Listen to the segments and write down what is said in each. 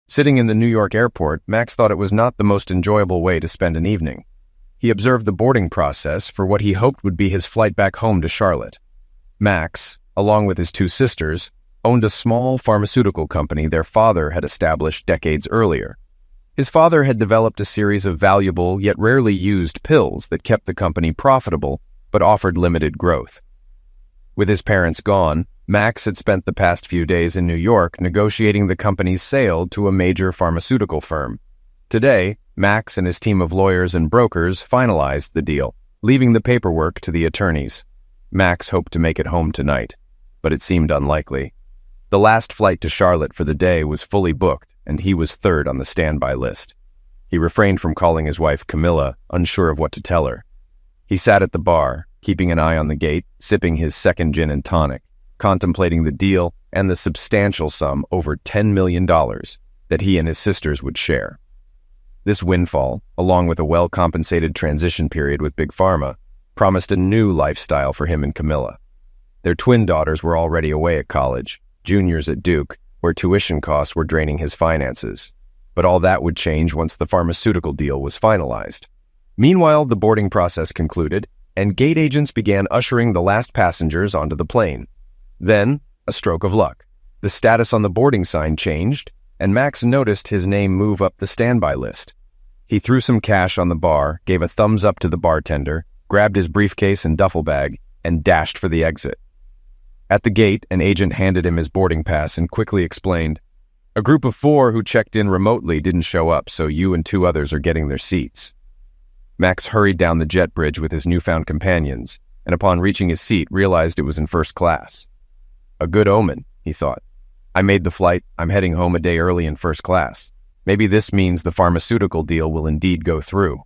Sitting in the New York airport, Max thought it was not the most enjoyable way to spend an evening. He observed the boarding process for what he hoped would be his flight back home to Charlotte. Max, along with his two sisters, owned a small pharmaceutical company their father had established decades earlier. His father had developed a series of valuable yet rarely used pills that kept the company profitable but offered limited growth. With his parents gone, Max had spent the past few days in New York negotiating the company's sale to a major pharmaceutical firm. Today, Max and his team of lawyers and brokers finalized the deal, leaving the paperwork to the attorneys. Max hoped to make it home tonight, but it seemed unlikely. The last flight to Charlotte for the day was fully booked, and he was third on the standby list. He refrained from calling his wife Camilla, unsure of what to tell her. He sat at the bar, keeping an eye on the gate, sipping his second gin and tonic, contemplating the deal and the substantial sum over $10 million that he and his sisters would share. This windfall, along with a well-compensated transition period with Big Pharma, promised a new lifestyle for him and Camilla. Their twin daughters were already away at college, juniors at Duke, where tuition costs were draining his finances. But all that would change once the pharmaceutical deal was finalized. Meanwhile, the boarding process concluded, and gate agents began ushering the last passengers onto the plane. Then, a stroke of luck. The status on the boarding sign changed, and Max noticed his name move up the standby list. He threw some cash on the bar, gave a thumbs up to the bartender, grabbed his briefcase and duffel bag, and dashed for the exit. At the gate, an agent handed him his boarding pass and quickly explained, "A group of 4 who checked in remotely didn't show up, so you and 2 others are getting their seats." Max hurried down the jet bridge with his newfound companions, and upon reaching his seat realized it was in first class. A good omen, he thought. I made the flight, I'm heading home a day early in first class. Maybe this means the pharmaceutical deal will indeed go through.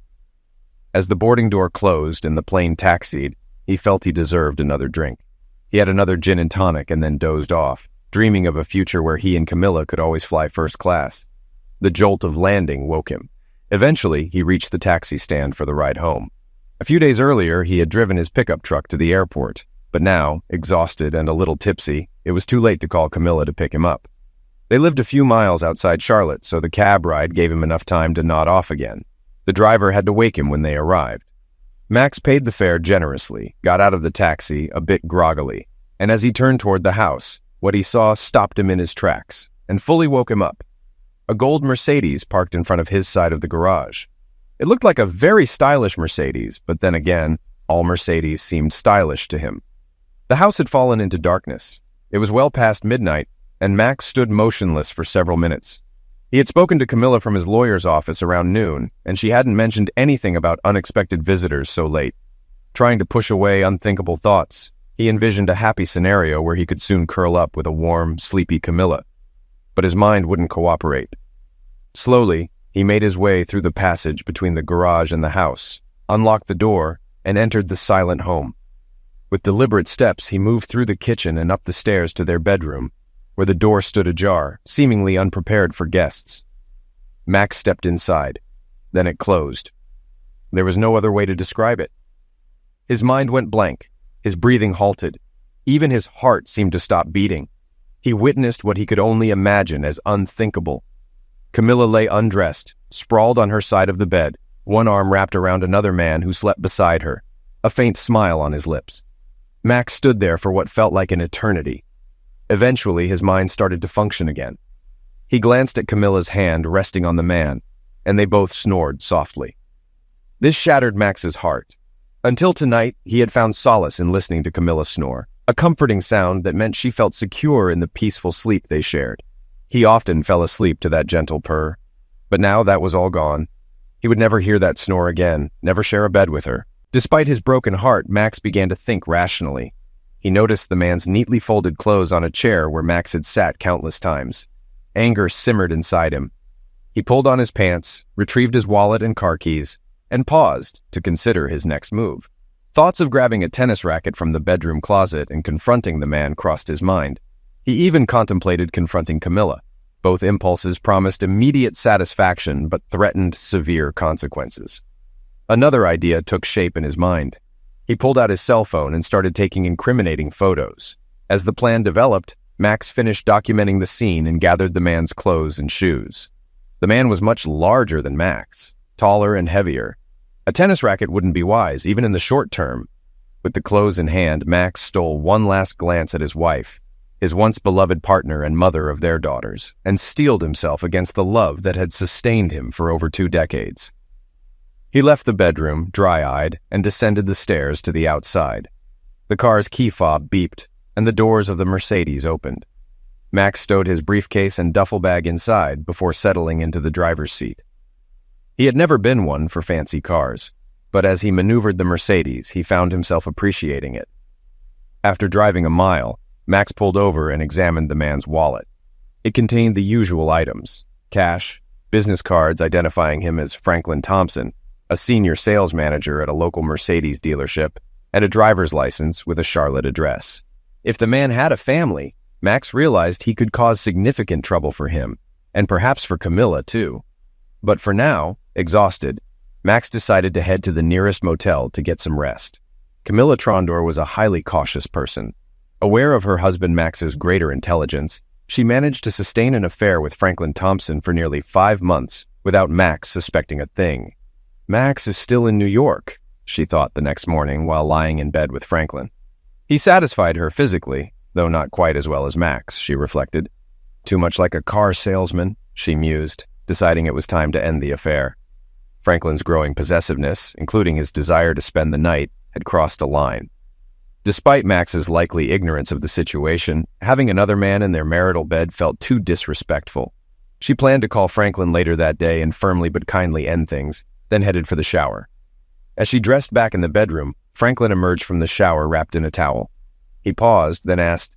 As the boarding door closed and the plane taxied, he felt he deserved another drink. He had another gin and tonic and then dozed off, dreaming of a future where he and Camilla could always fly first class. The jolt of landing woke him. Eventually, he reached the taxi stand for the ride home. A few days earlier, he had driven his pickup truck to the airport, but now, exhausted and a little tipsy, it was too late to call Camilla to pick him up. They lived a few miles outside Charlotte, so the cab ride gave him enough time to nod off again. The driver had to wake him when they arrived. Max paid the fare generously, got out of the taxi a bit groggily, and as he turned toward the house, what he saw stopped him in his tracks and fully woke him up. A gold Mercedes parked in front of his side of the garage. It looked like a very stylish Mercedes, but then again, all Mercedes seemed stylish to him. The house had fallen into darkness. It was well past midnight, and Max stood motionless for several minutes. He had spoken to Camilla from his lawyer's office around noon, and she hadn't mentioned anything about unexpected visitors so late. Trying to push away unthinkable thoughts, he envisioned a happy scenario where he could soon curl up with a warm, sleepy Camilla. But his mind wouldn't cooperate. Slowly, he made his way through the passage between the garage and the house, unlocked the door, and entered the silent home. With deliberate steps, he moved through the kitchen and up the stairs to their bedroom, where the door stood ajar, seemingly unprepared for guests. Max stepped inside. Then it closed. There was no other way to describe it. His mind went blank. His breathing halted. Even his heart seemed to stop beating. He witnessed what he could only imagine as unthinkable. Camilla lay undressed, sprawled on her side of the bed, one arm wrapped around another man who slept beside her, a faint smile on his lips. Max stood there for what felt like an eternity. Eventually, his mind started to function again. He glanced at Camilla's hand resting on the man, and they both snored softly. This shattered Max's heart. Until tonight, he had found solace in listening to Camilla snore, a comforting sound that meant she felt secure in the peaceful sleep they shared. He often fell asleep to that gentle purr, but now that was all gone. He would never hear that snore again, never share a bed with her. Despite his broken heart, Max began to think rationally. He noticed the man's neatly folded clothes on a chair where Max had sat countless times. Anger simmered inside him. He pulled on his pants, retrieved his wallet and car keys, and paused to consider his next move. Thoughts of grabbing a tennis racket from the bedroom closet and confronting the man crossed his mind. He even contemplated confronting Camilla. Both impulses promised immediate satisfaction but threatened severe consequences. Another idea took shape in his mind. He pulled out his cell phone and started taking incriminating photos. As the plan developed, Max finished documenting the scene and gathered the man's clothes and shoes. The man was much larger than Max, taller and heavier. A tennis racket wouldn't be wise, even in the short term. With the clothes in hand, Max stole one last glance at his wife, his once beloved partner and mother of their daughters, and steeled himself against the love that had sustained him for over 2 decades. He left the bedroom, dry-eyed, and descended the stairs to the outside. The car's key fob beeped, and the doors of the Mercedes opened. Max stowed his briefcase and duffel bag inside before settling into the driver's seat. He had never been one for fancy cars, but as he maneuvered the Mercedes, he found himself appreciating it. After driving a mile, Max pulled over and examined the man's wallet. It contained the usual items: cash, business cards identifying him as Franklin Thompson, a senior sales manager at a local Mercedes dealership, and a driver's license with a Charlotte address. If the man had a family, Max realized he could cause significant trouble for him, and perhaps for Camilla too. But for now, exhausted, Max decided to head to the nearest motel to get some rest. Camilla Trondor was a highly cautious person. Aware of her husband Max's greater intelligence, she managed to sustain an affair with Franklin Thompson for nearly 5 months without Max suspecting a thing. Max is still in New York, she thought the next morning while lying in bed with Franklin. He satisfied her physically, though not quite as well as Max, she reflected. Too much like a car salesman, she mused, deciding it was time to end the affair. Franklin's growing possessiveness, including his desire to spend the night, had crossed a line. Despite Max's likely ignorance of the situation, having another man in their marital bed felt too disrespectful. She planned to call Franklin later that day and firmly but kindly end things, then headed for the shower. As she dressed back in the bedroom, Franklin emerged from the shower wrapped in a towel. He paused, then asked,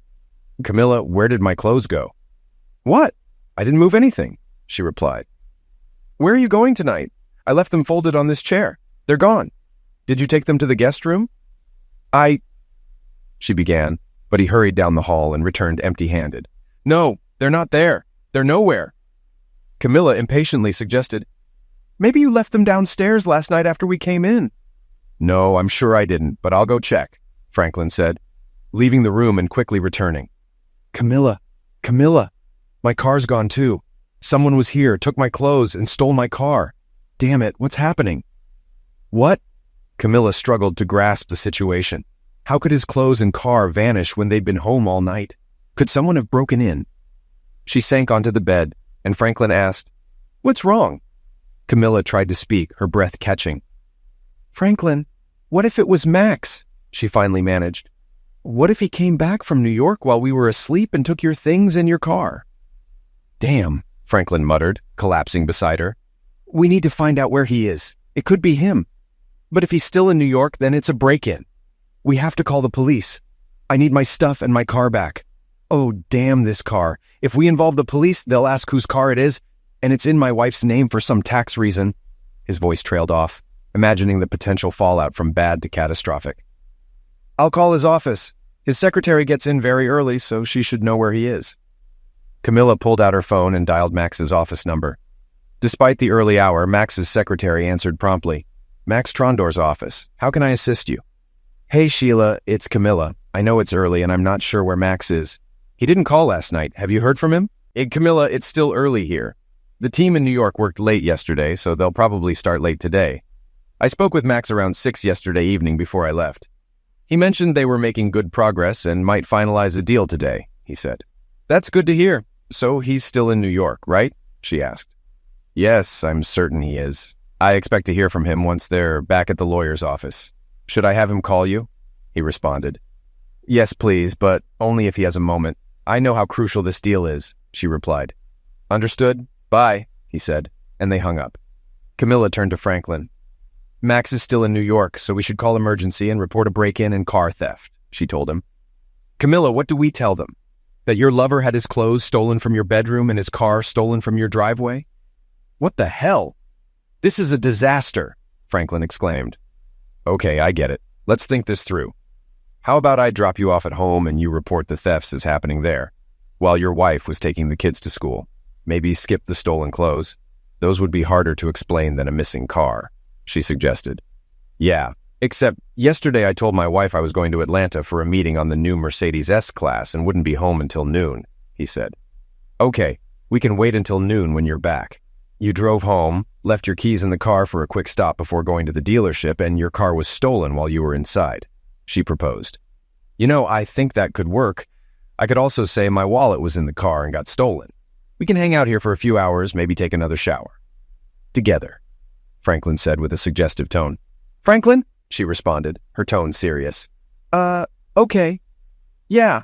"Camilla, where did my clothes go?" "What? I didn't move anything," she replied. "Where are you going tonight? I left them folded on this chair. They're gone. Did you take them to the guest room?" She began, but he hurried down the hall and returned empty-handed. "No, they're not there. They're nowhere." Camilla impatiently suggested, "Maybe you left them downstairs last night after we came in." "No, I'm sure I didn't, but I'll go check," Franklin said, leaving the room and quickly returning. Camilla, my car's gone too. Someone was here, took my clothes, and stole my car. Damn it, what's happening?" "What?" Camilla struggled to grasp the situation. How could his clothes and car vanish when they'd been home all night? Could someone have broken in? She sank onto the bed, and Franklin asked, "What's wrong?" Camilla tried to speak, her breath catching. "Franklin, what if it was Max?" she finally managed. "What if he came back from New York while we were asleep and took your things and your car?" "Damn," Franklin muttered, collapsing beside her. "We need to find out where he is. It could be him. But if he's still in New York, then it's a break-in. We have to call the police. I need my stuff and my car back. Oh, damn this car. If we involve the police, they'll ask whose car it is, and it's in my wife's name for some tax reason." His voice trailed off, imagining the potential fallout from bad to catastrophic. "I'll call his office. His secretary gets in very early, so she should know where he is." Camilla pulled out her phone and dialed Max's office number. Despite the early hour, Max's secretary answered promptly. "Max Trondor's office. How can I assist you?" "Hey, Sheila, it's Camilla. I know it's early and I'm not sure where Max is. He didn't call last night. Have you heard from him?" Camilla, it's still early here. The team in New York worked late yesterday, so they'll probably start late today. I spoke with Max around 6 yesterday evening before I left. He mentioned they were making good progress and might finalize a deal today," he said. "That's good to hear. So he's still in New York, right?" she asked. "Yes, I'm certain he is. I expect to hear from him once they're back at the lawyer's office. Should I have him call you?" he responded. "Yes, please, but only if he has a moment. I know how crucial this deal is," she replied. "Understood. Bye," he said, and they hung up. Camilla turned to Franklin. "Max is still in New York, so we should call emergency and report a break-in and car theft," she told him. "Camilla, what do we tell them? That your lover had his clothes stolen from your bedroom and his car stolen from your driveway? What the hell? This is a disaster," Franklin exclaimed. "Okay, I get it. Let's think this through. How about I drop you off at home and you report the thefts as happening there, while your wife was taking the kids to school? Maybe skip the stolen clothes. Those would be harder to explain than a missing car," she suggested. "Yeah, except yesterday I told my wife I was going to Atlanta for a meeting on the new Mercedes S-Class and wouldn't be home until noon," he said. "Okay, we can wait until noon when you're back. You drove home, left your keys in the car for a quick stop before going to the dealership, and your car was stolen while you were inside, she proposed. I think that could work. I could also say my wallet was in the car and got stolen. We can hang out here for a few hours, maybe take another shower. Together, Franklin said with a suggestive tone. Franklin? She responded, her tone serious. Okay. Yeah,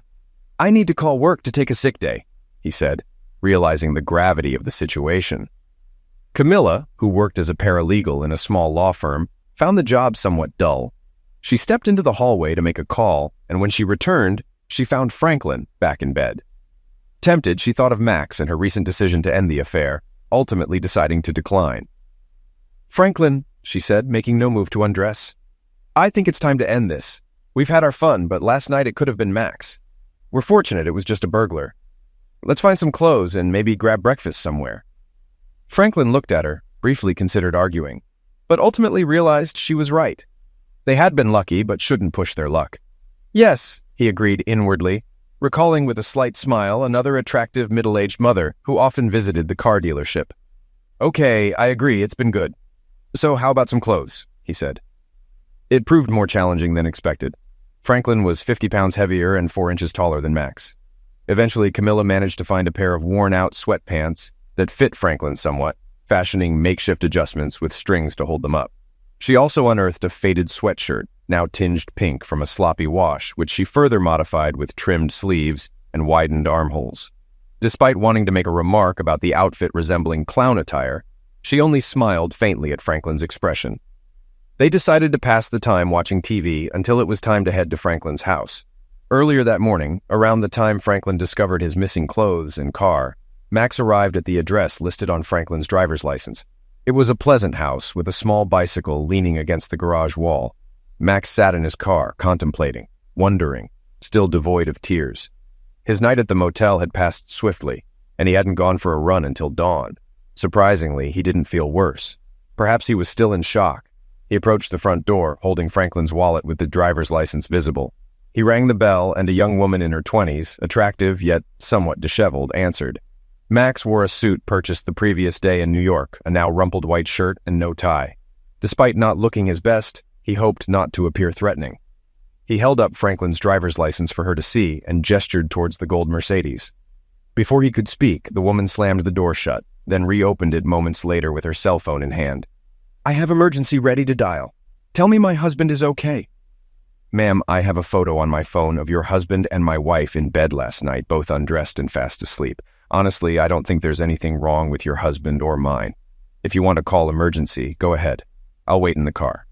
I need to call work to take a sick day, he said, realizing the gravity of the situation. Camilla, who worked as a paralegal in a small law firm, found the job somewhat dull. She stepped into the hallway to make a call, and when she returned, she found Franklin back in bed. Tempted, she thought of Max and her recent decision to end the affair, ultimately deciding to decline. Franklin, she said, making no move to undress. I think it's time to end this. We've had our fun, but last night it could have been Max. We're fortunate it was just a burglar. Let's find some clothes and maybe grab breakfast somewhere. Franklin looked at her, briefly considered arguing, but ultimately realized she was right. They had been lucky, but shouldn't push their luck. Yes, he agreed inwardly, recalling with a slight smile another attractive middle-aged mother who often visited the car dealership. Okay, I agree, it's been good. So how about some clothes, he said. It proved more challenging than expected. Franklin was 50 pounds heavier and 4 inches taller than Max. Eventually, Camilla managed to find a pair of worn-out sweatpants that fit Franklin somewhat, fashioning makeshift adjustments with strings to hold them up. She also unearthed a faded sweatshirt, now tinged pink from a sloppy wash, which she further modified with trimmed sleeves and widened armholes. Despite wanting to make a remark about the outfit resembling clown attire, she only smiled faintly at Franklin's expression. They decided to pass the time watching TV until it was time to head to Franklin's house. Earlier that morning, around the time Franklin discovered his missing clothes and car, Max arrived at the address listed on Franklin's driver's license. It was a pleasant house with a small bicycle leaning against the garage wall. Max sat in his car, contemplating, wondering, still devoid of tears. His night at the motel had passed swiftly, and he hadn't gone for a run until dawn. Surprisingly, he didn't feel worse. Perhaps he was still in shock. He approached the front door, holding Franklin's wallet with the driver's license visible. He rang the bell, and a young woman in her 20s, attractive yet somewhat disheveled, answered. Max wore a suit purchased the previous day in New York, a now rumpled white shirt and no tie. Despite not looking his best, he hoped not to appear threatening. He held up Franklin's driver's license for her to see and gestured towards the gold Mercedes. Before he could speak, the woman slammed the door shut, then reopened it moments later with her cell phone in hand. I have emergency ready to dial. Tell me my husband is okay. Ma'am, I have a photo on my phone of your husband and my wife in bed last night, both undressed and fast asleep. Honestly, I don't think there's anything wrong with your husband or mine. If you want to call emergency, go ahead. I'll wait in the car.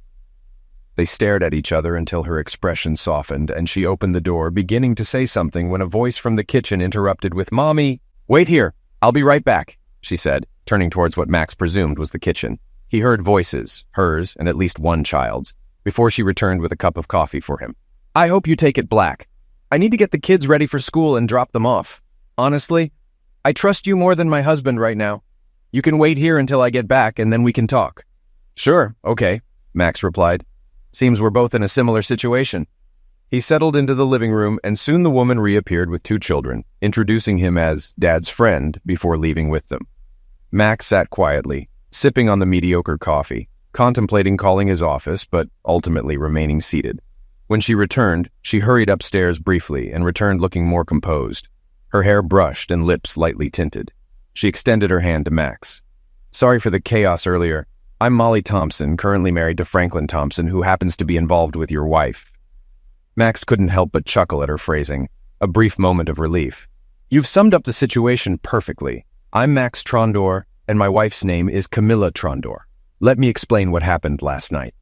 They stared at each other until her expression softened, and she opened the door, beginning to say something when a voice from the kitchen interrupted with, Mommy, wait here. I'll be right back, she said, turning towards what Max presumed was the kitchen. He heard voices, hers and at least one child's, before she returned with a cup of coffee for him. I hope you take it black. I need to get the kids ready for school and drop them off. Honestly, I trust you more than my husband right now. You can wait here until I get back and then we can talk. Sure, okay, Max replied. Seems we're both in a similar situation. He settled into the living room and soon the woman reappeared with 2 children, introducing him as Dad's friend before leaving with them. Max sat quietly, sipping on the mediocre coffee, contemplating calling his office, but ultimately remaining seated. When she returned, she hurried upstairs briefly and returned looking more composed, her hair brushed and lips lightly tinted. She extended her hand to Max. Sorry for the chaos earlier. I'm Molly Thompson, currently married to Franklin Thompson, who happens to be involved with your wife. Max couldn't help but chuckle at her phrasing, a brief moment of relief. You've summed up the situation perfectly. I'm Max Trondor, and my wife's name is Camilla Trondor. Let me explain what happened last night.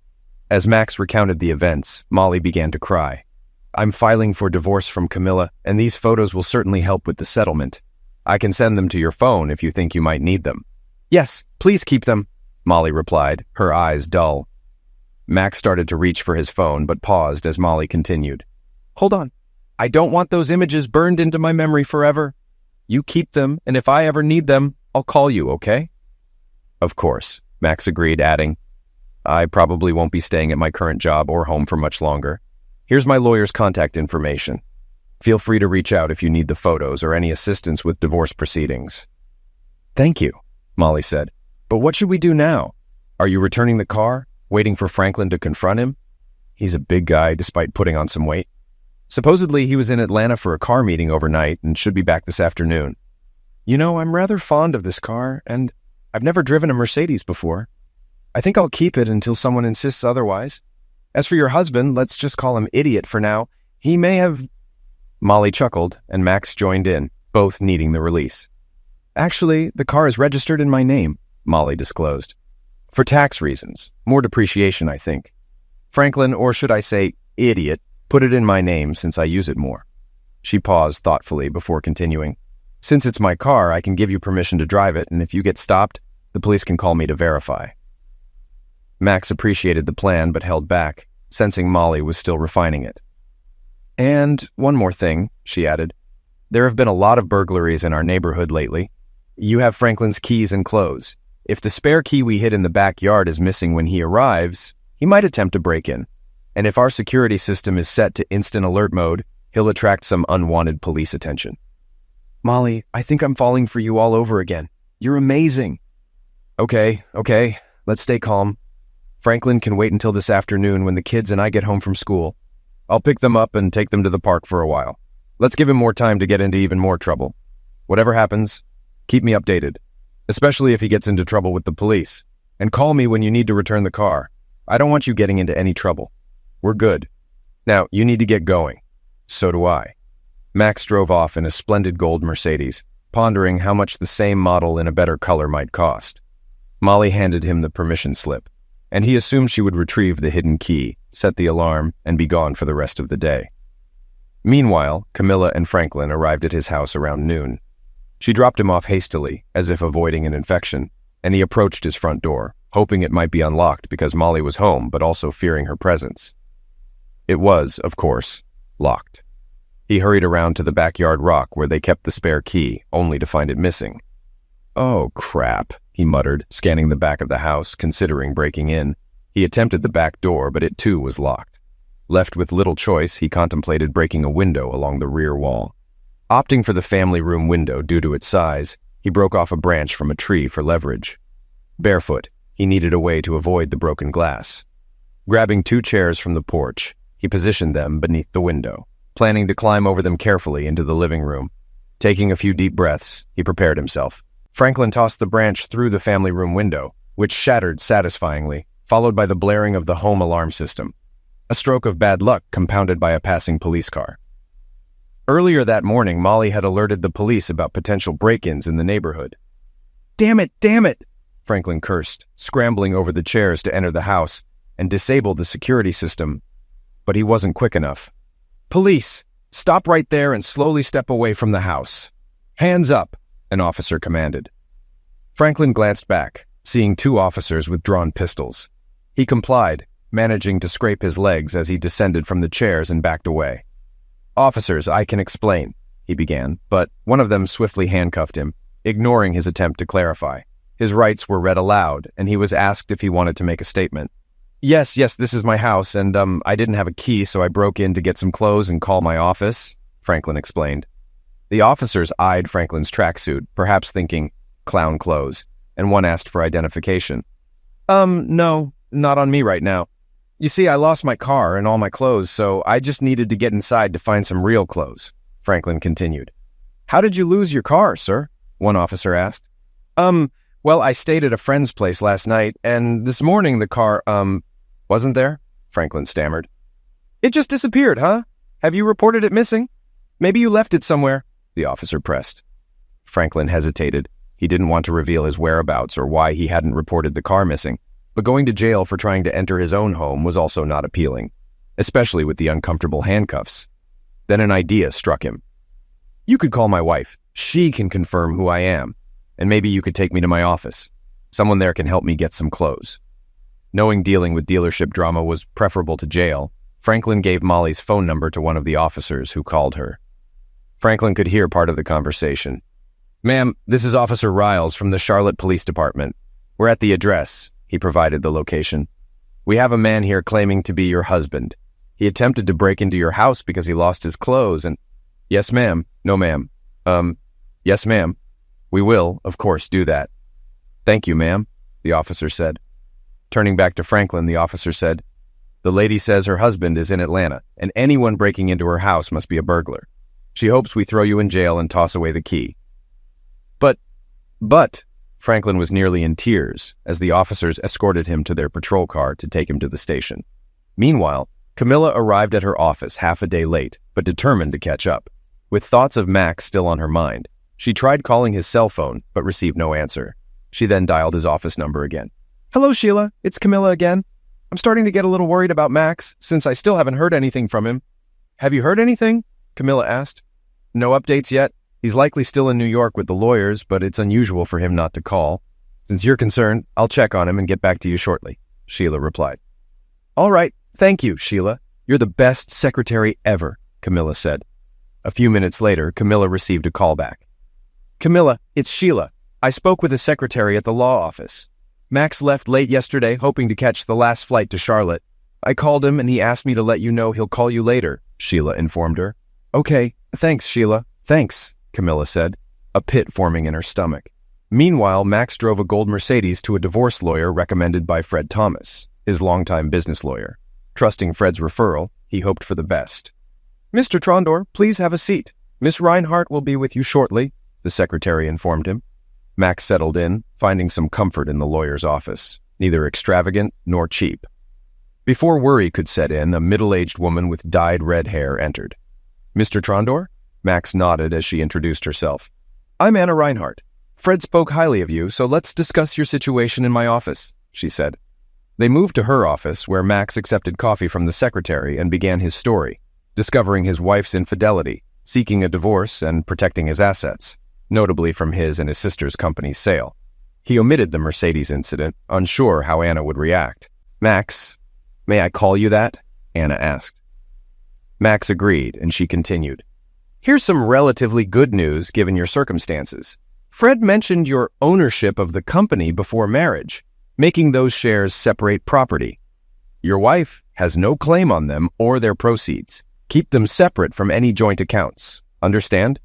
As Max recounted the events, Molly began to cry. I'm filing for divorce from Camilla, and these photos will certainly help with the settlement. I can send them to your phone if you think you might need them. Yes, please keep them, Molly replied, her eyes dull. Max started to reach for his phone, but paused as Molly continued. Hold on. I don't want those images burned into my memory forever. You keep them, and if I ever need them, I'll call you, okay? Of course, Max agreed, adding, I probably won't be staying at my current job or home for much longer. Here's my lawyer's contact information. Feel free to reach out if you need the photos or any assistance with divorce proceedings. Thank you, Molly said, But what should we do now? Are you returning the car, waiting for Franklin to confront him? He's a big guy despite putting on some weight. Supposedly he was in Atlanta for a car meeting overnight and should be back this afternoon. You know, I'm rather fond of this car, and I've never driven a Mercedes before. I think I'll keep it until someone insists otherwise. As for your husband, let's just call him Idiot for now. He may have... Molly chuckled, and Max joined in, both needing the release. Actually, the car is registered in my name, Molly disclosed. For tax reasons. More depreciation, I think. Franklin, or should I say, Idiot, put it in my name since I use it more. She paused thoughtfully before continuing. Since it's my car, I can give you permission to drive it, and if you get stopped, the police can call me to verify. Max appreciated the plan but held back, sensing Molly was still refining it. And one more thing, she added. There have been a lot of burglaries in our neighborhood lately. You have Franklin's keys and clothes. If the spare key we hid in the backyard is missing when he arrives, he might attempt to break in. And if our security system is set to instant alert mode, he'll attract some unwanted police attention. Molly, I think I'm falling for you all over again. You're amazing. Okay, let's stay calm. Franklin can wait until this afternoon when the kids and I get home from school. I'll pick them up and take them to the park for a while. Let's give him more time to get into even more trouble. Whatever happens, keep me updated, especially if he gets into trouble with the police. And call me when you need to return the car. I don't want you getting into any trouble. We're good. Now, you need to get going. So do I. Max drove off in a splendid gold Mercedes, pondering how much the same model in a better color might cost. Molly handed him the permission slip, and he assumed she would retrieve the hidden key, set the alarm, and be gone for the rest of the day. Meanwhile, Camilla and Franklin arrived at his house around noon. She dropped him off hastily, as if avoiding an infection, and he approached his front door, hoping it might be unlocked because Molly was home, but also fearing her presence. It was, of course, locked. He hurried around to the backyard rock where they kept the spare key, only to find it missing. Oh, crap, he muttered, scanning the back of the house, considering breaking in. He attempted the back door, but it too was locked. Left with little choice, he contemplated breaking a window along the rear wall. Opting for the family room window due to its size, he broke off a branch from a tree for leverage. Barefoot, he needed a way to avoid the broken glass. Grabbing 2 chairs from the porch, he positioned them beneath the window, planning to climb over them carefully into the living room. Taking a few deep breaths, he prepared himself. Franklin tossed the branch through the family room window, which shattered satisfyingly, followed by the blaring of the home alarm system. A stroke of bad luck compounded by a passing police car. Earlier that morning, Molly had alerted the police about potential break-ins in the neighborhood. Damn it! Franklin cursed, scrambling over the chairs to enter the house and disable the security system. But he wasn't quick enough. Police, stop right there and slowly step away from the house. Hands up, an officer commanded. Franklin glanced back, seeing 2 officers with drawn pistols. He complied, managing to scrape his legs as he descended from the chairs and backed away. Officers, I can explain, he began, but one of them swiftly handcuffed him, ignoring his attempt to clarify. His rights were read aloud, and he was asked if he wanted to make a statement. Yes, this is my house, and I didn't have a key, so I broke in to get some clothes and call my office, Franklin explained. The officers eyed Franklin's tracksuit, perhaps thinking, clown clothes, and one asked for identification. No, not on me right now. You see, I lost my car and all my clothes, so I just needed to get inside to find some real clothes, Franklin continued. How did you lose your car, sir? One officer asked. Well, I stayed at a friend's place last night, and this morning the car, wasn't there? Franklin stammered. It just disappeared, huh? Have you reported it missing? Maybe you left it somewhere, the officer pressed. Franklin hesitated. He didn't want to reveal his whereabouts or why he hadn't reported the car missing, but going to jail for trying to enter his own home was also not appealing, especially with the uncomfortable handcuffs. Then an idea struck him. You could call my wife. She can confirm who I am, and maybe you could take me to my office. Someone there can help me get some clothes. Knowing dealing with dealership drama was preferable to jail, Franklin gave Molly's phone number to one of the officers who called her. Franklin could hear part of the conversation. Ma'am, this is Officer Riles from the Charlotte Police Department. We're at the address. He provided the location. We have a man here claiming to be your husband. He attempted to break into your house because he lost his clothes and... Yes, ma'am. No, ma'am. Yes, ma'am. We will, of course, do that. Thank you, ma'am. the officer said. Turning back to Franklin, the officer said, "The lady says her husband is in Atlanta, and anyone breaking into her house must be a burglar. She hopes we throw you in jail and toss away the key." But, Franklin was nearly in tears as the officers escorted him to their patrol car to take him to the station. Meanwhile, Camilla arrived at her office half a day late, but determined to catch up. With thoughts of Max still on her mind, she tried calling his cell phone, but received no answer. She then dialed his office number again. "Hello, Sheila. It's Camilla again. I'm starting to get a little worried about Max, since I still haven't heard anything from him." "Have you heard anything?" Camilla asked. "No updates yet. He's likely still in New York with the lawyers, but it's unusual for him not to call. Since you're concerned, I'll check on him and get back to you shortly," Sheila replied. "All right. Thank you, Sheila. You're the best secretary ever," Camilla said. A few minutes later, Camilla received a call back. "Camilla, it's Sheila. I spoke with the secretary at the law office. Max left late yesterday, hoping to catch the last flight to Charlotte. I called him and he asked me to let you know he'll call you later," Sheila informed her. "Okay, thanks, Sheila. Thanks," Camilla said, a pit forming in her stomach. Meanwhile, Max drove a gold Mercedes to a divorce lawyer recommended by Fred Thomas, his longtime business lawyer. Trusting Fred's referral, he hoped for the best. "Mr. Trondor, please have a seat. Miss Reinhardt will be with you shortly," the secretary informed him. Max settled in, finding some comfort in the lawyer's office, neither extravagant nor cheap. Before worry could set in, a middle-aged woman with dyed red hair entered. "Mr. Trondor?" Max nodded as she introduced herself. "I'm Anna Reinhardt. Fred spoke highly of you, so let's discuss your situation in my office," she said. They moved to her office, where Max accepted coffee from the secretary and began his story, discovering his wife's infidelity, seeking a divorce, and protecting his assets, notably from his and his sister's company's sale. He omitted the Mercedes incident, unsure how Anna would react. "Max, may I call you that?" Anna asked. Max agreed, and she continued. "Here's some relatively good news given your circumstances. Fred mentioned your ownership of the company before marriage, making those shares separate property. Your wife has no claim on them or their proceeds. Keep them separate from any joint accounts. Understand?"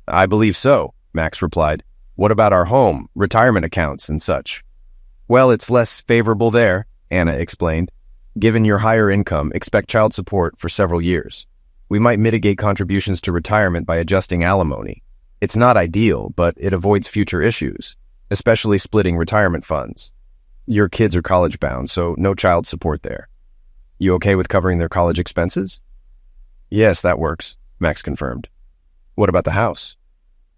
"I believe so," Max replied. "What about our home, retirement accounts, and such?" "Well, it's less favorable there," Anna explained. "Given your higher income, expect child support for several years. We might mitigate contributions to retirement by adjusting alimony. It's not ideal, but it avoids future issues, especially splitting retirement funds. Your kids are college-bound, so no child support there. You okay with covering their college expenses?" "Yes, that works," Max confirmed. "What about the house?"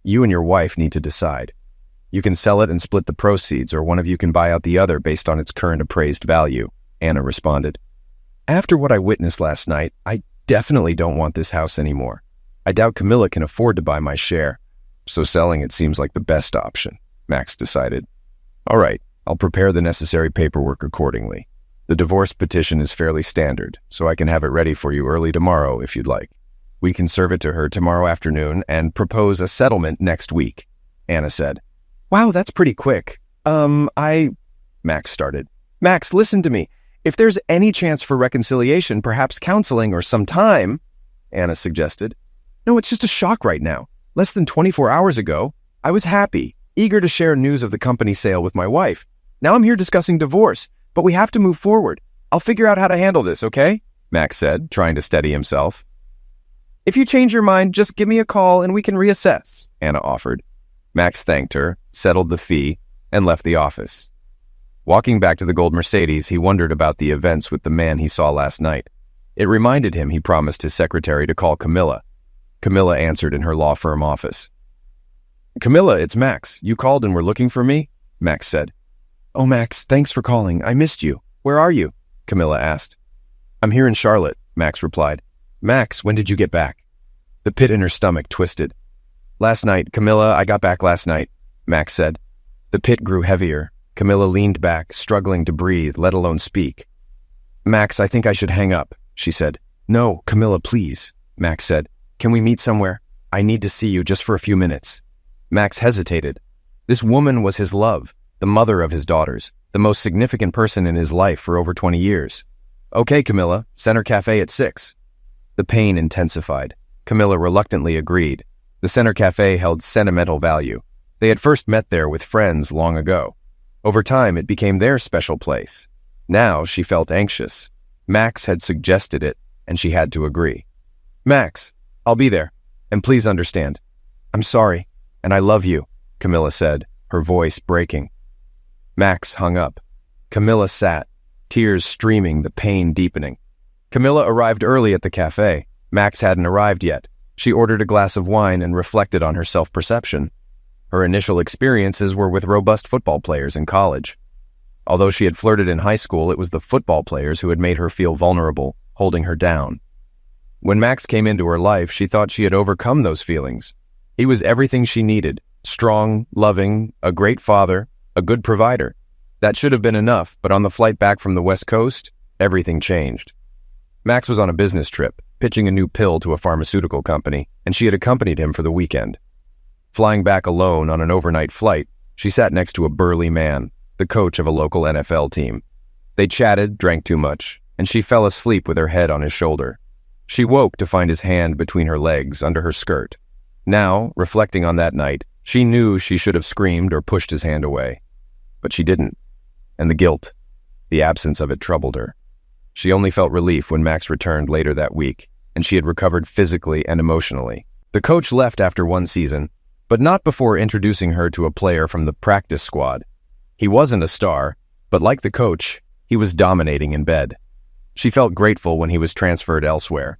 "You and your wife need to decide. You can sell it and split the proceeds, or one of you can buy out the other based on its current appraised value," Anna responded. "After what I witnessed last night, I definitely don't want this house anymore. I doubt Camilla can afford to buy my share, so selling it seems like the best option," Max decided. "All right, I'll prepare the necessary paperwork accordingly. The divorce petition is fairly standard, so I can have it ready for you early tomorrow if you'd like. We can serve it to her tomorrow afternoon and propose a settlement next week," Anna said. "Wow, that's pretty quick. Max started. "Max, listen to me. If there's any chance for reconciliation, perhaps counseling or some time," Anna suggested. "No, it's just a shock right now. Less than 24 hours ago, I was happy, eager to share news of the company sale with my wife. Now I'm here discussing divorce, but we have to move forward. I'll figure out how to handle this, okay?" Max said, trying to steady himself. "If you change your mind, just give me a call and we can reassess," Anna offered. Max thanked her, settled the fee, and left the office. Walking back to the gold Mercedes, he wondered about the events with the man he saw last night. It reminded him he promised his secretary to call Camilla. Camilla answered in her law firm office. "Camilla, it's Max. You called and were looking for me?" Max said. "Oh, Max, thanks for calling. I missed you. Where are you?" Camilla asked. "I'm here in Charlotte," Max replied. "Max, when did you get back?" The pit in her stomach twisted. "Last night, Camilla, I got back last night," Max said. The pit grew heavier. Camilla leaned back, struggling to breathe, let alone speak. "Max, I think I should hang up," she said. "No, Camilla, please," Max said. "Can we meet somewhere? I need to see you just for a few minutes." Max hesitated. This woman was his love, the mother of his daughters, the most significant person in his life for over 20 years. "Okay, Camilla, Center Cafe at 6. The pain intensified. Camilla reluctantly agreed. The Center Cafe held sentimental value. They had first met there with friends long ago. Over time, it became their special place. Now she felt anxious. Max had suggested it, and she had to agree. "Max, I'll be there, and please understand. I'm sorry, and I love you," Camilla said, her voice breaking. Max hung up. Camilla sat, tears streaming, the pain deepening. Camilla arrived early at the cafe. Max hadn't arrived yet. She ordered a glass of wine and reflected on her self-perception. Her initial experiences were with robust football players in college. Although she had flirted in high school, it was the football players who had made her feel vulnerable, holding her down. When Max came into her life, she thought she had overcome those feelings. He was everything she needed: strong, loving, a great father, a good provider. That should have been enough, but on the flight back from the West Coast, everything changed. Max was on a business trip, pitching a new pill to a pharmaceutical company, and she had accompanied him for the weekend. Flying back alone on an overnight flight, she sat next to a burly man, the coach of a local NFL team. They chatted, drank too much, and she fell asleep with her head on his shoulder. She woke to find his hand between her legs, under her skirt. Now, reflecting on that night, she knew she should have screamed or pushed his hand away. But she didn't, and the guilt, the absence of it, troubled her. She only felt relief when Max returned later that week, and she had recovered physically and emotionally. The coach left after one season, but not before introducing her to a player from the practice squad. He wasn't a star, but like the coach, he was dominating in bed. She felt grateful when he was transferred elsewhere.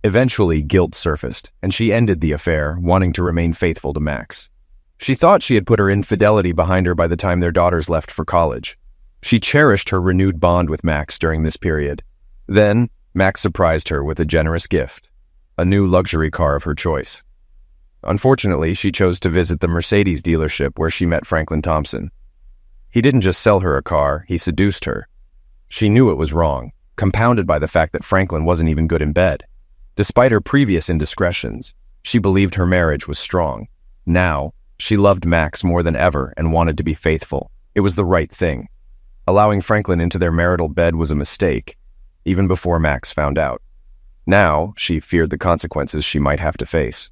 Eventually, guilt surfaced, and she ended the affair, wanting to remain faithful to Max. She thought she had put her infidelity behind her by the time their daughters left for college. She cherished her renewed bond with Max during this period. Then, Max surprised her with a generous gift, a new luxury car of her choice. Unfortunately, she chose to visit the Mercedes dealership where she met Franklin Thompson. He didn't just sell her a car, he seduced her. She knew it was wrong, compounded by the fact that Franklin wasn't even good in bed. Despite her previous indiscretions, she believed her marriage was strong. Now, she loved Max more than ever and wanted to be faithful. It was the right thing. Allowing Franklin into their marital bed was a mistake, even before Max found out. Now, she feared the consequences she might have to face.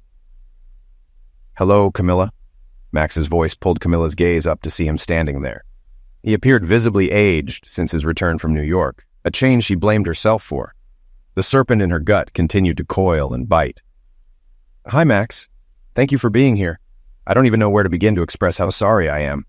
"Hello, Camilla." Max's voice pulled Camilla's gaze up to see him standing there. He appeared visibly aged since his return from New York, a change she blamed herself for. The serpent in her gut continued to coil and bite. "Hi, Max. Thank you for being here. I don't even know where to begin to express how sorry I am."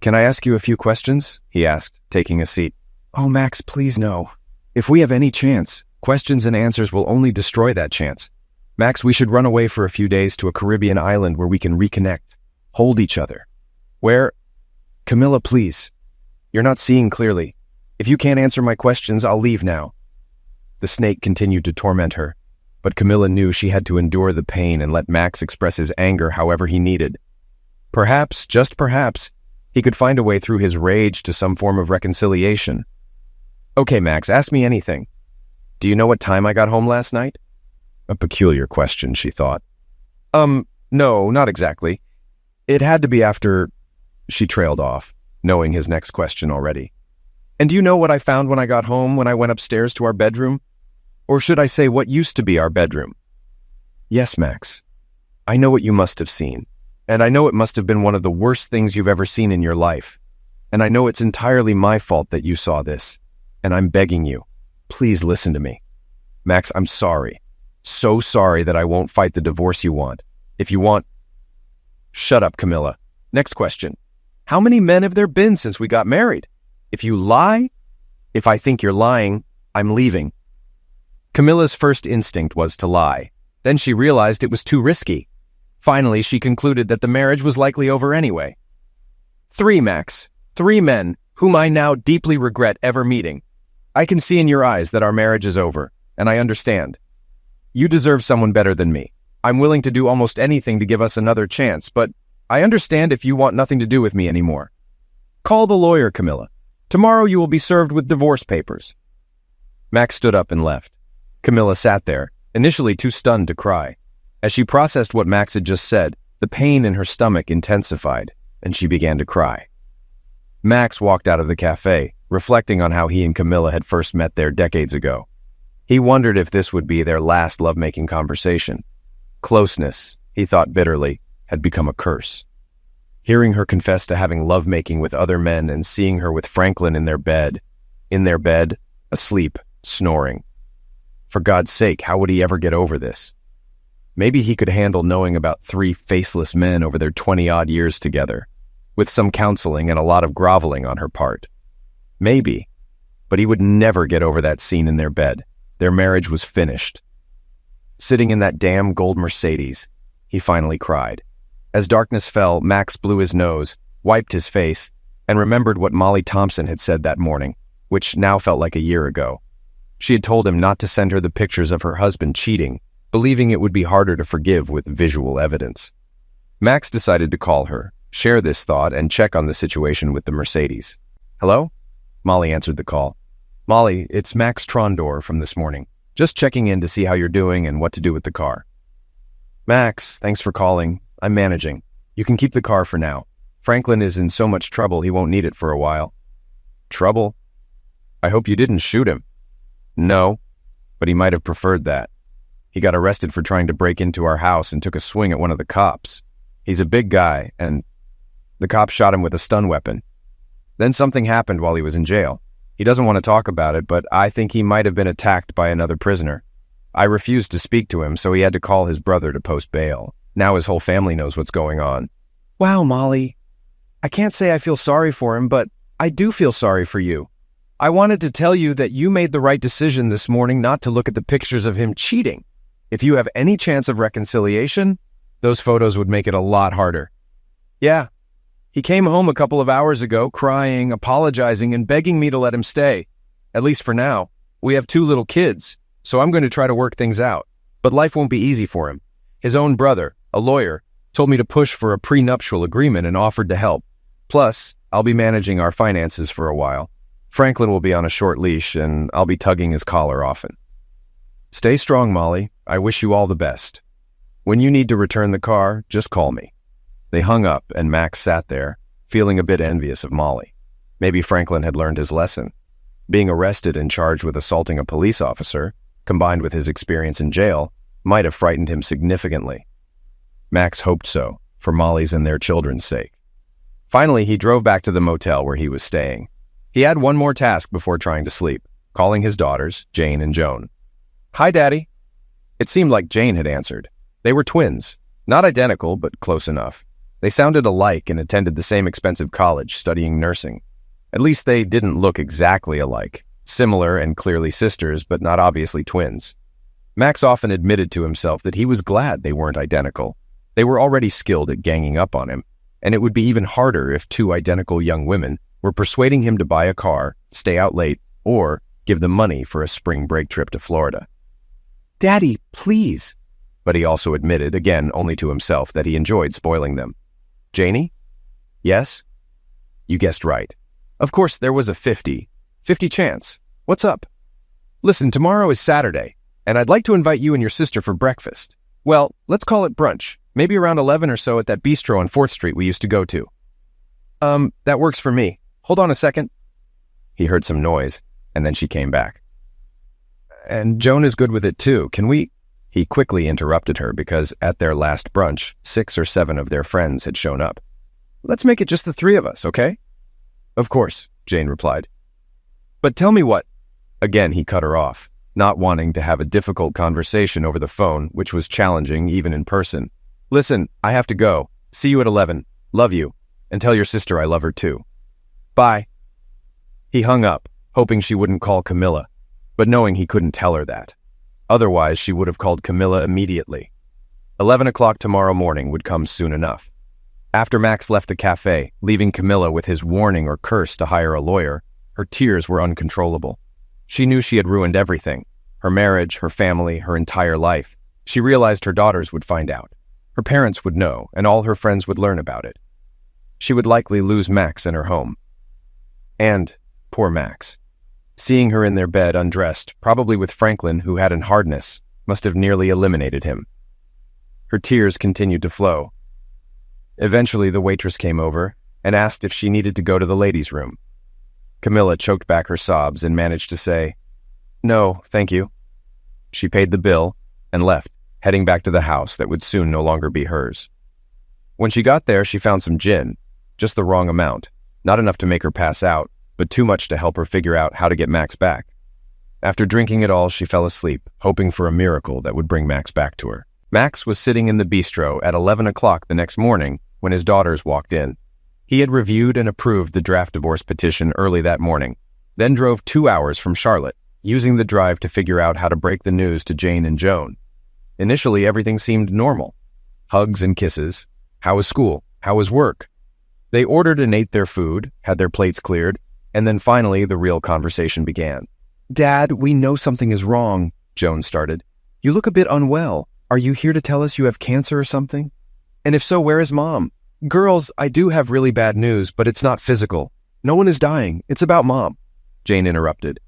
"Can I ask you a few questions?" he asked, taking a seat. "Oh, Max, please no. If we have any chance, questions and answers will only destroy that chance. Max, we should run away for a few days to a Caribbean island where we can reconnect, hold each other. Where... Camilla, please. You're not seeing clearly. If you can't answer my questions, I'll leave now." The snake continued to torment her, but Camilla knew she had to endure the pain and let Max express his anger however he needed. Perhaps, just perhaps, he could find a way through his rage to some form of reconciliation. "Okay, Max, ask me anything. Do you know what time I got home last night?" A peculiar question, she thought. No, not exactly. It had to be after..." She trailed off, knowing his next question already. "And do you know what I found when I got home, when I went upstairs to our bedroom? Or should I say what used to be our bedroom?" "Yes, Max. I know what you must have seen. And I know it must have been one of the worst things you've ever seen in your life. And I know it's entirely my fault that you saw this. And I'm begging you, please listen to me. Max, I'm sorry. So sorry that I won't fight the divorce you want. If you want..." "Shut up, Camilla. Next question. How many men have there been since we got married? If you lie..." "If I think you're lying, I'm leaving." Camilla's first instinct was to lie. Then she realized it was too risky. Finally, she concluded that the marriage was likely over anyway. "3, Max. 3 men, whom I now deeply regret ever meeting. I can see in your eyes that our marriage is over, and I understand. You deserve someone better than me. I'm willing to do almost anything to give us another chance, but I understand if you want nothing to do with me anymore. Call the lawyer, Camilla. Tomorrow you will be served with divorce papers." Max stood up and left. Camilla sat there, initially too stunned to cry. As she processed what Max had just said, the pain in her stomach intensified, and she began to cry. Max walked out of the cafe, reflecting on how he and Camilla had first met there decades ago. He wondered if this would be their last lovemaking conversation. Closeness, he thought bitterly, had become a curse. Hearing her confess to having lovemaking with other men and seeing her with Franklin in their bed, asleep, snoring. For God's sake, how would he ever get over this? Maybe he could handle knowing about 3 faceless men over their 20-odd years together, with some counseling and a lot of groveling on her part. Maybe, but he would never get over that scene in their bed. Their marriage was finished. Sitting in that damn gold Mercedes, he finally cried. As darkness fell, Max blew his nose, wiped his face, and remembered what Molly Thompson had said that morning, which now felt like a year ago. She had told him not to send her the pictures of her husband cheating, believing it would be harder to forgive with visual evidence. Max decided to call her, share this thought, and check on the situation with the Mercedes. "Hello?" Molly answered the call. "Molly, it's Max Trondor from this morning. Just checking in to see how you're doing and what to do with the car." "Max, thanks for calling. I'm managing. You can keep the car for now. Franklin is in so much trouble he won't need it for a while." "Trouble? I hope you didn't shoot him." "No, but he might have preferred that. He got arrested for trying to break into our house and took a swing at one of the cops. He's a big guy, and the cops shot him with a stun weapon. Then something happened while he was in jail. He doesn't want to talk about it, but I think he might have been attacked by another prisoner. I refused to speak to him, so he had to call his brother to post bail. Now his whole family knows what's going on." "Wow, Molly. I can't say I feel sorry for him, but I do feel sorry for you. I wanted to tell you that you made the right decision this morning not to look at the pictures of him cheating. If you have any chance of reconciliation, those photos would make it a lot harder." "Yeah. He came home a couple of hours ago, crying, apologizing, and begging me to let him stay. At least for now. We have 2 little kids, so I'm going to try to work things out. But life won't be easy for him. His own brother, a lawyer, told me to push for a prenuptial agreement and offered to help. Plus, I'll be managing our finances for a while. Franklin will be on a short leash, and I'll be tugging his collar often." "Stay strong, Molly. I wish you all the best. When you need to return the car, just call me." They hung up, and Max sat there, feeling a bit envious of Molly. Maybe Franklin had learned his lesson. Being arrested and charged with assaulting a police officer, combined with his experience in jail, might have frightened him significantly. Max hoped so, for Molly's and their children's sake. Finally, he drove back to the motel where he was staying. He had one more task before trying to sleep, calling his daughters, Jane and Joan. "Hi, Daddy." It seemed like Jane had answered. They were twins, not identical, but close enough. They sounded alike and attended the same expensive college, studying nursing. At least they didn't look exactly alike, similar and clearly sisters, but not obviously twins. Max often admitted to himself that he was glad they weren't identical. They were already skilled at ganging up on him, and it would be even harder if 2 identical young women were persuading him to buy a car, stay out late, or give them money for a spring break trip to Florida. "Daddy, please." But he also admitted, again only to himself, that he enjoyed spoiling them. "Janie?" "Yes?" "You guessed right. Of course, there was a 50 chance. What's up?" "Listen, tomorrow is Saturday, and I'd like to invite you and your sister for breakfast. Well, let's call it brunch, maybe around 11 or so at that bistro on 4th Street we used to go to." That works for me. Hold on a second." He heard some noise, and then she came back. "And Joan is good with it too. Can we—" He quickly interrupted her because at their last brunch, 6 or 7 of their friends had shown up. "Let's make it just the 3 of us, okay?" "Of course," Jane replied. "But tell me what—" Again, he cut her off, not wanting to have a difficult conversation over the phone, which was challenging even in person. "Listen, I have to go. See you at 11. Love you. And tell your sister I love her too. Bye." He hung up, hoping she wouldn't call Camilla, but knowing he couldn't tell her that. Otherwise, she would have called Camilla immediately. 11 o'clock tomorrow morning would come soon enough. After Max left the cafe, leaving Camilla with his warning or curse to hire a lawyer, her tears were uncontrollable. She knew she had ruined everything: her marriage, her family, her entire life. She realized her daughters would find out. Her parents would know, and all her friends would learn about it. She would likely lose Max and her home. And poor Max. Seeing her in their bed undressed, probably with Franklin, who had an hardness, must have nearly eliminated him. Her tears continued to flow. Eventually, the waitress came over and asked if she needed to go to the ladies' room. Camilla choked back her sobs and managed to say, "No, thank you." She paid the bill and left, heading back to the house that would soon no longer be hers. When she got there, she found some gin, just the wrong amount, not enough to make her pass out, but too much to help her figure out how to get Max back. After drinking it all, she fell asleep, hoping for a miracle that would bring Max back to her. Max was sitting in the bistro at 11 o'clock the next morning when his daughters walked in. He had reviewed and approved the draft divorce petition early that morning, then drove 2 hours from Charlotte, using the drive to figure out how to break the news to Jane and Joan. Initially, everything seemed normal. Hugs and kisses. How was school? How was work? They ordered and ate their food, had their plates cleared, and then finally the real conversation began. "Dad, we know something is wrong," Joan started. "You look a bit unwell. Are you here to tell us you have cancer or something? And if so, where is Mom?" "Girls, I do have really bad news, but it's not physical. No one is dying. It's about Mom," Jane interrupted.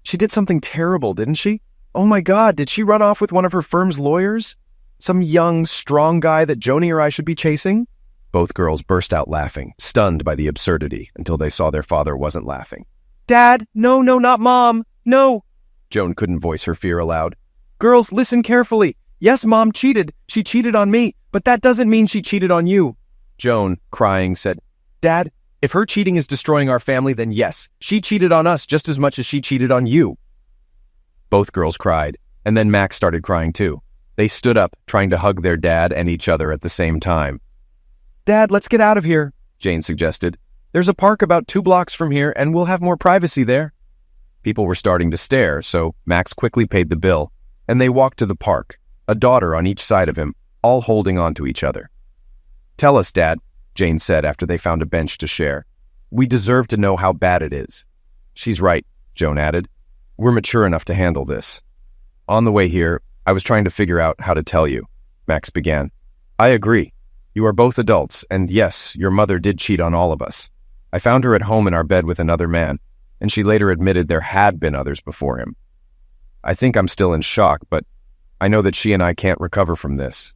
"She did something terrible, didn't she? Oh my God, did she run off with one of her firm's lawyers? Some young, strong guy that Joni or I should be chasing?" Both girls burst out laughing, stunned by the absurdity, until they saw their father wasn't laughing. "Dad, no, not Mom, no!" Joan couldn't voice her fear aloud. "Girls, listen carefully. Yes, Mom cheated. She cheated on me, but that doesn't mean she cheated on you." Joan, crying, said, "Dad, if her cheating is destroying our family, then yes, she cheated on us just as much as she cheated on you." Both girls cried, and then Max started crying too. They stood up, trying to hug their dad and each other at the same time. "Dad, let's get out of here," Jane suggested. "There's a park about 2 blocks from here, and we'll have more privacy there." People were starting to stare, so Max quickly paid the bill, and they walked to the park, a daughter on each side of him, all holding on to each other. "Tell us, Dad," Jane said after they found a bench to share. "We deserve to know how bad it is." "She's right," Joan added. "We're mature enough to handle this." "On the way here, I was trying to figure out how to tell you," Max began. "I agree. You are both adults, and yes, your mother did cheat on all of us. I found her at home in our bed with another man, and she later admitted there had been others before him. I think I'm still in shock, but I know that she and I can't recover from this.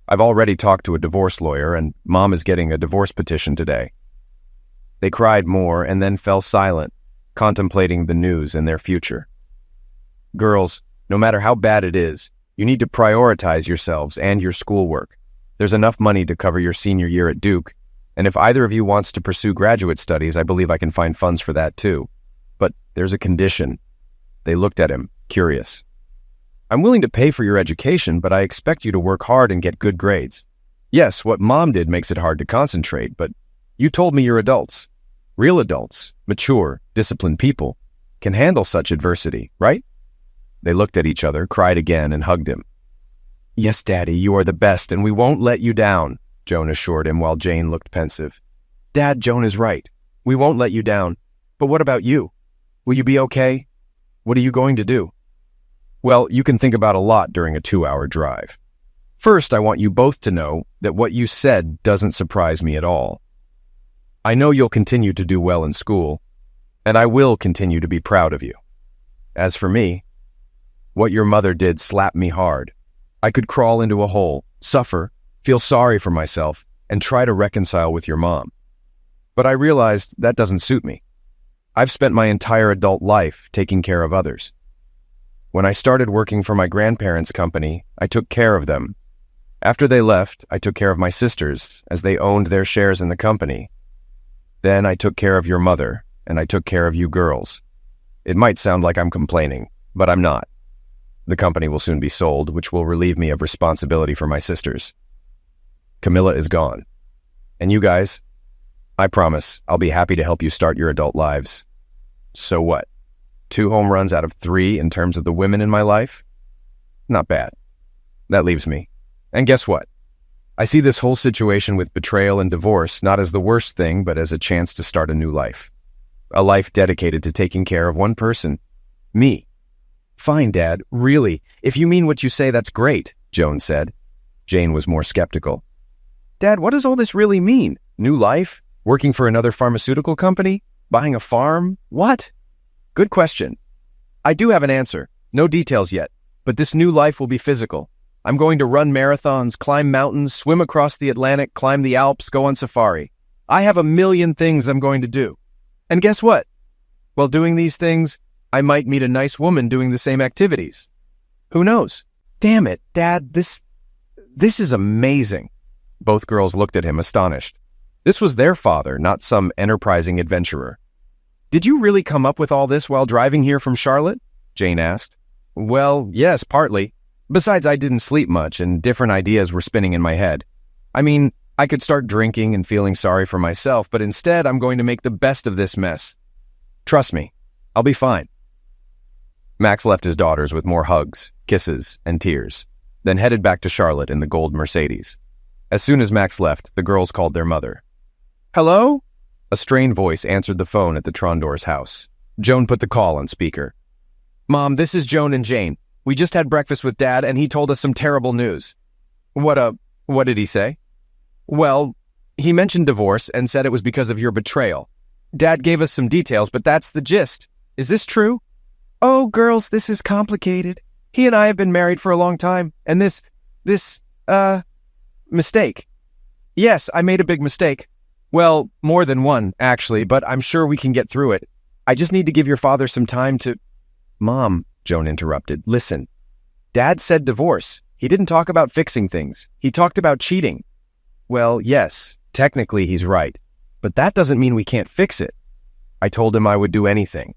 I've already talked to a divorce lawyer, and Mom is getting a divorce petition today." They cried more and then fell silent, contemplating the news and their future. "Girls, no matter how bad it is, you need to prioritize yourselves and your schoolwork. There's enough money to cover your senior year at Duke, and if either of you wants to pursue graduate studies, I believe I can find funds for that too. But there's a condition." They looked at him, curious. "I'm willing to pay for your education, but I expect you to work hard and get good grades. Yes, what Mom did makes it hard to concentrate, but you told me you're adults. Real adults, mature, disciplined people, can handle such adversity, right?" They looked at each other, cried again, and hugged him. "Yes, Daddy, you are the best, and we won't let you down," Joan assured him while Jane looked pensive. "Dad, Joan is right. We won't let you down. But what about you? Will you be okay? What are you going to do?" "Well, you can think about a lot during a 2-hour drive. First, I want you both to know that what you said doesn't surprise me at all. I know you'll continue to do well in school, and I will continue to be proud of you. As for me, what your mother did slapped me hard. I could crawl into a hole, suffer, feel sorry for myself, and try to reconcile with your mom. But I realized that doesn't suit me. I've spent my entire adult life taking care of others. When I started working for my grandparents' company, I took care of them. After they left, I took care of my sisters, as they owned their shares in the company. Then I took care of your mother, and I took care of you girls. It might sound like I'm complaining, but I'm not. The company will soon be sold, which will relieve me of responsibility for my sisters. Camilla is gone. And you guys, I promise I'll be happy to help you start your adult lives. So what? 2 home runs out of 3 in terms of the women in my life? Not bad. That leaves me. And guess what? I see this whole situation with betrayal and divorce not as the worst thing, but as a chance to start a new life. A life dedicated to taking care of one person. Me. Fine, Dad, really. If you mean what you say, that's great, Joan said. Jane was more skeptical. Dad, what does all this really mean? New life? Working for another pharmaceutical company? Buying a farm? What? Good question. I do have an answer. No details yet, but this new life will be physical. I'm going to run marathons, climb mountains, swim across the Atlantic, climb the Alps, go on safari. I have a million things I'm going to do. And guess what? While doing these things, I might meet a nice woman doing the same activities. Who knows? Damn it, Dad, this is amazing. Both girls looked at him astonished. This was their father, not some enterprising adventurer. "Did you really come up with all this while driving here from Charlotte?" Jane asked. "Well, yes, partly. Besides, I didn't sleep much and different ideas were spinning in my head. I mean, I could start drinking and feeling sorry for myself, but instead I'm going to make the best of this mess. Trust me, I'll be fine." Max left his daughters with more hugs, kisses, and tears, then headed back to Charlotte in the gold Mercedes. As soon as Max left, the girls called their mother. "Hello?" A strained voice answered the phone at the Trondors' house. Joan put the call on speaker. "Mom, this is Joan and Jane. We just had breakfast with Dad, and he told us some terrible news." What did he say?" "Well, he mentioned divorce and said it was because of your betrayal. Dad gave us some details, but that's the gist. Is this true?" "Oh, girls, this is complicated. He and I have been married for a long time, and this mistake. Yes, I made a big mistake. Well, more than one, actually, but I'm sure we can get through it. I just need to give your father some time to—" "Mom," Joan interrupted, "listen. Dad said divorce. He didn't talk about fixing things. He talked about cheating." "Well, yes, technically he's right, but that doesn't mean we can't fix it. I told him I would do anything."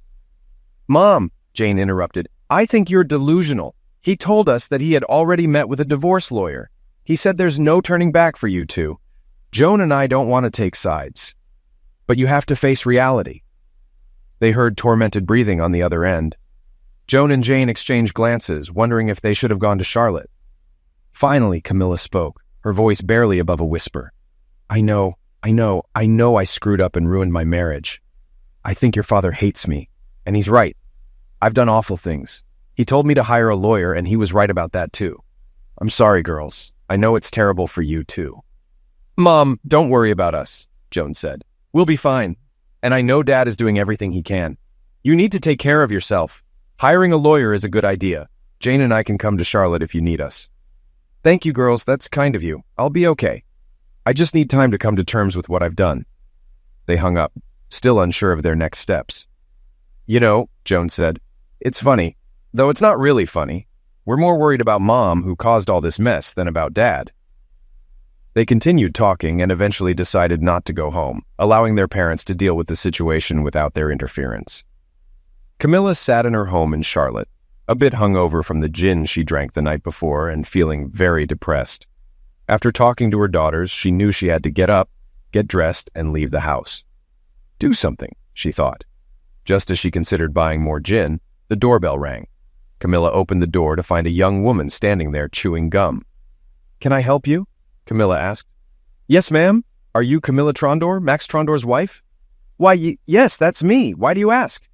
"Mom," Jane interrupted, "I think you're delusional. He told us that he had already met with a divorce lawyer. He said there's no turning back for you two. Joan and I don't want to take sides. But you have to face reality." They heard tormented breathing on the other end. Joan and Jane exchanged glances, wondering if they should have gone to Charlotte. Finally, Camilla spoke, her voice barely above a whisper. I know I screwed up and ruined my marriage. I think your father hates me, and he's right. I've done awful things. He told me to hire a lawyer, and he was right about that too. I'm sorry, girls. I know it's terrible for you too." "Mom, don't worry about us," Joan said. "We'll be fine. And I know Dad is doing everything he can. You need to take care of yourself. Hiring a lawyer is a good idea. Jane and I can come to Charlotte if you need us." "Thank you, girls. That's kind of you. I'll be okay. I just need time to come to terms with what I've done." They hung up, still unsure of their next steps. "You know," Joan said, "it's funny, though it's not really funny. We're more worried about Mom, who caused all this mess, than about Dad." They continued talking and eventually decided not to go home, allowing their parents to deal with the situation without their interference. Camilla sat in her home in Charlotte, a bit hungover from the gin she drank the night before and feeling very depressed. After talking to her daughters, she knew she had to get up, get dressed, and leave the house. Do something, she thought. Just as she considered buying more gin, the doorbell rang. Camilla opened the door to find a young woman standing there chewing gum. "Can I help you?" Camilla asked. "Yes, ma'am. Are you Camilla Trondor, Max Trondor's wife?" "Why, yes, that's me. Why do you ask?"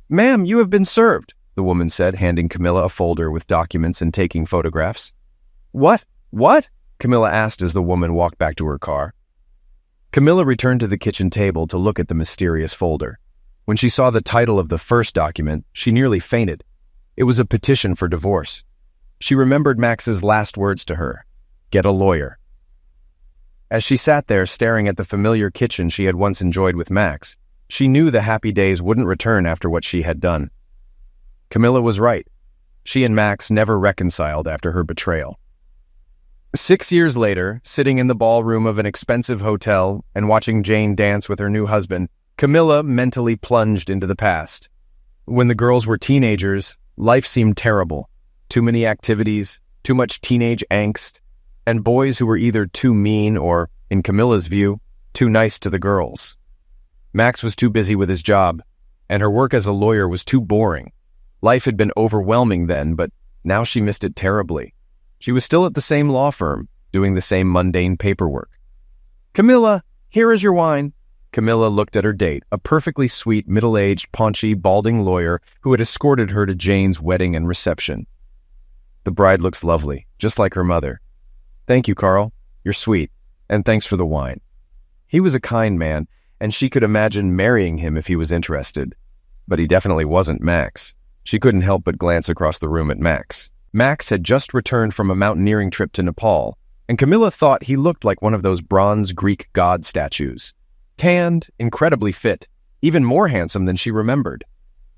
"Ma'am, you have been served," the woman said, handing Camilla a folder with documents and taking photographs. What? Camilla asked as the woman walked back to her car. Camilla returned to the kitchen table to look at the mysterious folder. When she saw the title of the first document, she nearly fainted. It was a petition for divorce. She remembered Max's last words to her, "Get a lawyer." As she sat there staring at the familiar kitchen she had once enjoyed with Max, she knew the happy days wouldn't return after what she had done. Camilla was right. She and Max never reconciled after her betrayal. 6 years later, sitting in the ballroom of an expensive hotel and watching Jane dance with her new husband, Camilla mentally plunged into the past. When the girls were teenagers, life seemed terrible. Too many activities, too much teenage angst, and boys who were either too mean or, in Camilla's view, too nice to the girls. Max was too busy with his job, and her work as a lawyer was too boring. Life had been overwhelming then, but now she missed it terribly. She was still at the same law firm, doing the same mundane paperwork. "Camilla, here is your wine." Camilla looked at her date, a perfectly sweet, middle-aged, paunchy, balding lawyer who had escorted her to Jane's wedding and reception. "The bride looks lovely, just like her mother." "Thank you, Carl. You're sweet, and thanks for the wine." He was a kind man, and she could imagine marrying him if he was interested. But he definitely wasn't Max. She couldn't help but glance across the room at Max. Max had just returned from a mountaineering trip to Nepal, and Camilla thought he looked like one of those bronze Greek god statues. Tanned, incredibly fit, even more handsome than she remembered.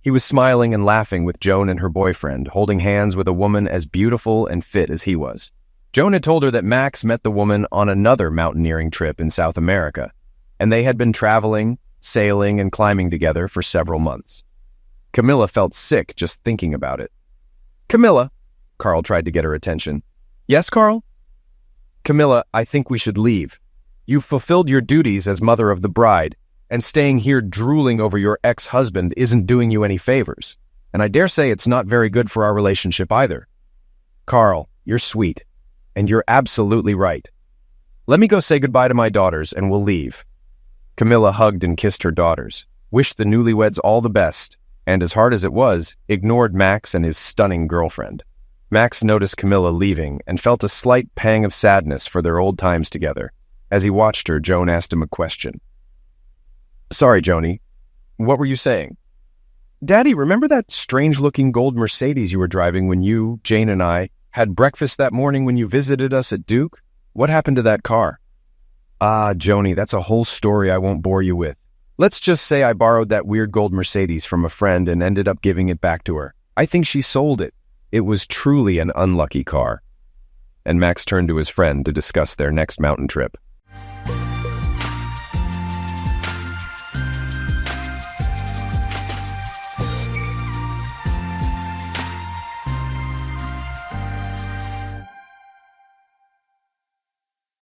He was smiling and laughing with Joan and her boyfriend, holding hands with a woman as beautiful and fit as he was. Joan had told her that Max met the woman on another mountaineering trip in South America, and they had been traveling, sailing, and climbing together for several months. Camilla felt sick just thinking about it. "Camilla," Carl tried to get her attention. "Yes, Carl?" "Camilla, I think we should leave. You've fulfilled your duties as mother of the bride, and staying here drooling over your ex-husband isn't doing you any favors. And I dare say it's not very good for our relationship either." "Carl, you're sweet, and you're absolutely right. Let me go say goodbye to my daughters, and we'll leave." Camilla hugged and kissed her daughters, wished the newlyweds all the best, and as hard as it was, ignored Max and his stunning girlfriend. Max noticed Camilla leaving and felt a slight pang of sadness for their old times together. As he watched her, Joan asked him a question. "Sorry, Joni. What were you saying?" "Daddy, remember that strange-looking gold Mercedes you were driving when you, Jane, and I had breakfast that morning when you visited us at Duke? What happened to that car?" "Ah, Joni, that's a whole story I won't bore you with. Let's just say I borrowed that weird gold Mercedes from a friend and ended up giving it back to her. I think she sold it. It was truly an unlucky car." And Max turned to his friend to discuss their next mountain trip.